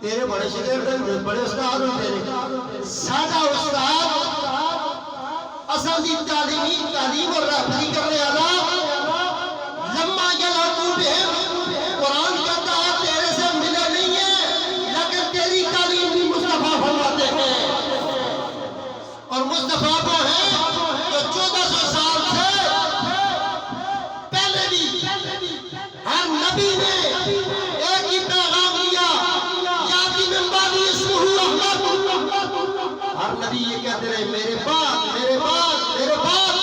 تیرے بڑے شاگرد بڑے استاد ہوتے ہیں سادہ استاد اصل دی تعلیم اور رہبری کرنے والا لما یلعبو بہم قرآن کہتا ہے تیرے سے ملے نہیں ہے لیکن تیری تعلیم بھی مصطفیٰ فرماتے ہیں اور مصطفیٰ کو ہے جو 1400 سال سے پہلے بھی ہر نبی نے ایک ہی پیغام دیا یاتی من بعدی اسمہ احمد ہر نبی یہ کہتے رہے میرے بعد میرے بعد میرے بعد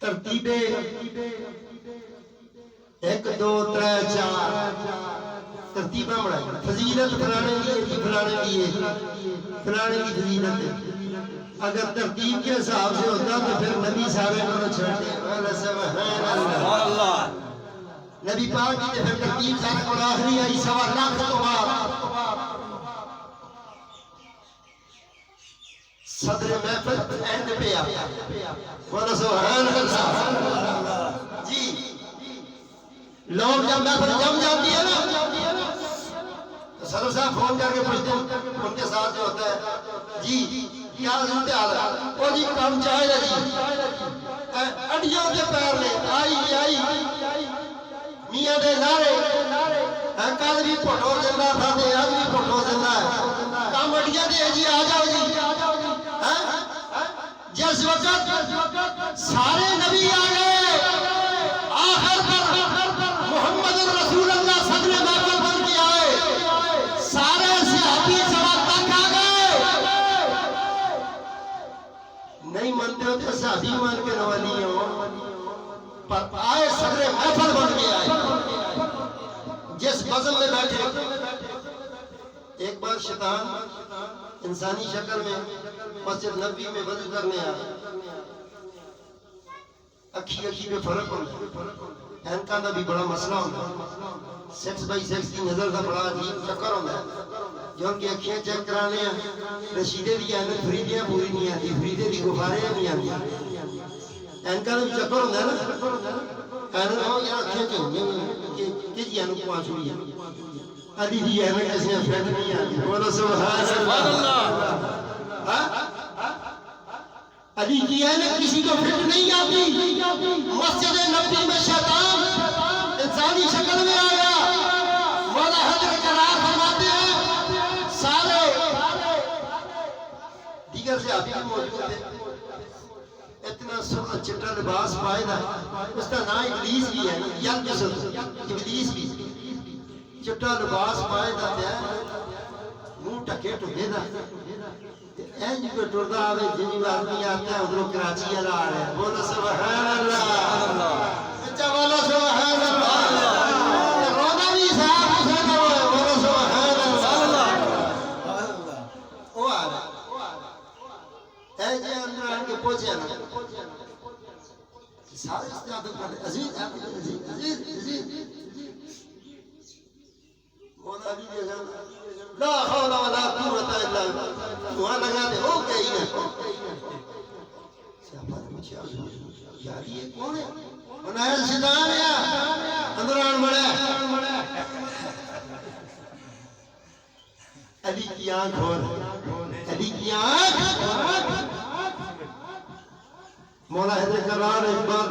ترتیبیں 1 2 3 4 ترتیبیں بڑھائی فضیلت فلانے کی فلانے کی فلانے کی فضیلت ہے اگر ترتیب کے حساب سے ہوتا تو پھر نبی سارے کو چھوڑتے سبحان اللہ نبی پاک کی پھر ترتیب سارے کو آخری آئی 1.25 لاکھ تو بعد صدر محفل اینڈ پہ آیا بولو سبحان اللہ جی لوگ جب محفل جم جاتی ہے نا تو صدر صاحب فون کر کے پوچھتے ہیں ان کے ساتھ جو ہوتا ہے جی کیا حضرت حال وہ جی کام چاہے جی اڈیوں کے پیر لے آئی میاں دے نعرے کل بھی پھٹو زندہ تھا دے آج بھی پھٹو زندہ ہے کام اڈیاں دے جی آ جاؤ جی جس وقت سارے نبی آ گئے آخر پر محمد رسول اللہ صدر محفل بن کے آئے سارے صحابی سوا تک آ گئے نہیں مانتے ہوتے صحابی مان کے نوالی ہوں پر آئے صدر محفل بن کے آئے جس بزم میں بیٹھے ایک بار شیطان انسانی شکل میں مسجد نبی میں وضو کرنے آیا اکھی میں فرق ہوتا ہے اینکا دا بھی بڑا مسئلہ ہوتا ہے 6x6 کی نظر دا بڑا عجیب چکر ہوتا ہے جو ان کی اکھیں چیک کرانے ہیں رشیدے دی اینک فریدیاں پوری نہیں آتی فریدے دی گفارے نہیں آتی اینکا دا بھی چکر ہوتا ہے نا اینک ہو یا اکھیں چیک ہوئی کہ جی اینک پانچ ہوئی ہے علی دی اینک کسی نے فرید نہیں آتی بولو سبحان اللہ علی کی اینک کسی کو فٹ نہیں آتی مسجد نبی میں شیطان انسانی شکل میں آیا مولا حضرت قرار فرماتے ہیں سارے دیگر سے آبی بھی موجود تھے اتنا سننا چٹا لباس پائے دا اس کا نام ابلیس بھی ہے یل جسد ابلیس بھی چٹا لباس پائے دا منہ ٹکے ٹکے دا اینج کو ٹردا آوے جنہی آدمی آتا ہے ادھروں کراچی والا آ رہا ہے بولو سبحان اللہ اچھا بولو سبحان اللہ رونا بھی صاحب اسے کرو ہے بولو سبحان اللہ وہ آ رہا ہے اینج اندر آن کے پوچھے نا سارے استعادت کرتے عزیز عزیز مولا بھی جیسا لا حول ولا قوت الا بالله وہاں لگا دے ہو گئی ہے صحابہ نے پوچھا یار یہ کون ہے انہیں شیطان ہے اندر آن بڑا علی کی آنکھ اور علی کی آنکھ مولا حیدر کرار ایک بار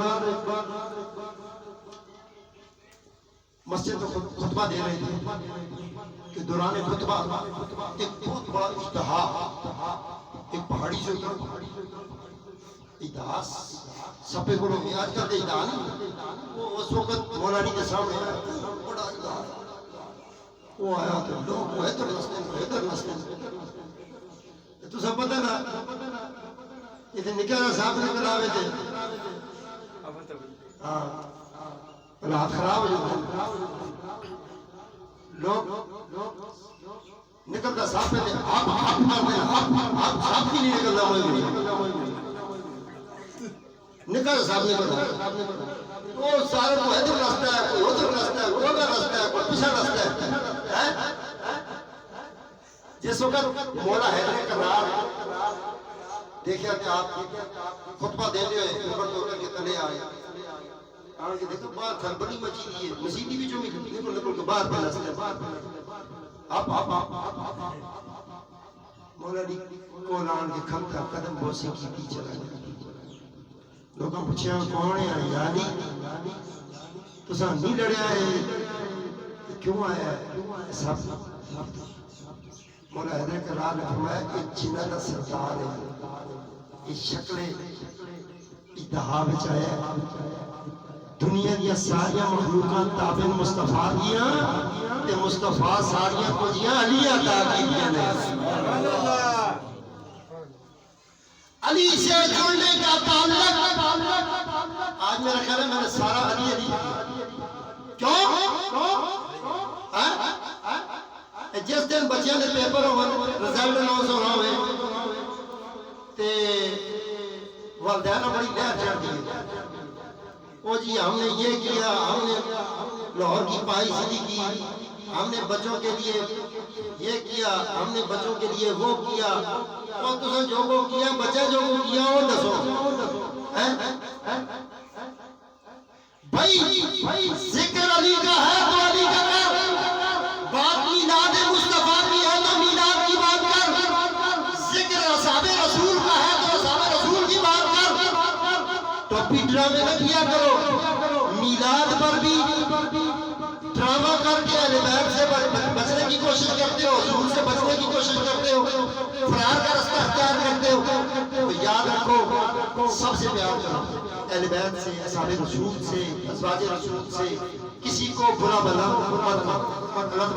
مسجد میں خطبہ دے رہے تھے کہ دوران خطبہ ایک بہت بڑا اشتہا ایک پہاڑی سے اداس سپے کو لوگ آج کل دے ادھا نہیں وہ اس وقت مولانا کے سامنے بڑا ادھا وہ آیا تو لوگ وہ ادھر نسلیں تو سب پتہ نا یہ تھے نکاح صاحب نے کراوے تھے ہاں رات خراب ہو جاتا لوگ نکلتا صاحب پہ آپ مار دیں آپ کی نہیں نکلتا ہوئے نکل صاحب نکلتا وہ سارے کو ادھر رستہ ہے کوئی ادھر رستہ ہے کوئی ادھر رستہ ہے کوئی پیچھے رستہ ہے جس وقت مولا حیدر کرار دیکھا کہ آپ خطبہ دینے ہوئے اوپر کے تلے آئے آن کے دیکھو باہر کھربلی مچی دی ہے مسیدی بھی جو نکل کے باہر پہ لستے آپ مولا علی کولان کے کھم کا قدم بوسی کی بھی چلا گیا لوگوں پوچھا کون ہے یادی تو ساں نہیں لڑیا ہے کیوں آیا ہے سب مولا حیدر کرار نے فرمایا کہ جنہ دا سردار ہے اس شکل اتحا بچ آیا ہے دنیا دیا ساریاں مخلوقات تابع مصطفیٰ دیا تے مصطفیٰ ساریاں کو جیاں علی عطا کی دیا نے علی سے جڑنے کا تعلق آج میرا خیال ہے میں نے سارا علی کیوں جس دن بچیاں نے پیپر رزلٹ نوز ہونا ہوئے تے والدین بڑی لہر چڑھ دی وہ جی ہم نے یہ کیا ہم نے لاہور کی پائی سیدھی کی ہم نے بچوں کے لیے یہ کیا ہم نے بچوں کے لیے وہ کیا اور تُسے جو کو کیا بچہ جو کو کیا وہ دسو بھائی ذکر علی کا ہے تو علی کا کر بات میلاد مصطفیٰ کی ہے تو میلاد کی بات کر ذکر اصحاب رسول کا ہے تو اصحاب رسول کی بات کر تو بھی ڈرامے میں کیا کرو میلاد پر بھی ڈرامہ کر کے اہل بیت سے بچنے کی کوشش کرتے ہو حضور سے بچنے کی کوشش کرتے ہو فرار کا رستہ اختیار کرتے ہو تو یاد رکھو سب سے پیار کرو اہل بیت سے اصحاب رسول سے ازواج رسول سے کسی کو برا بلا مت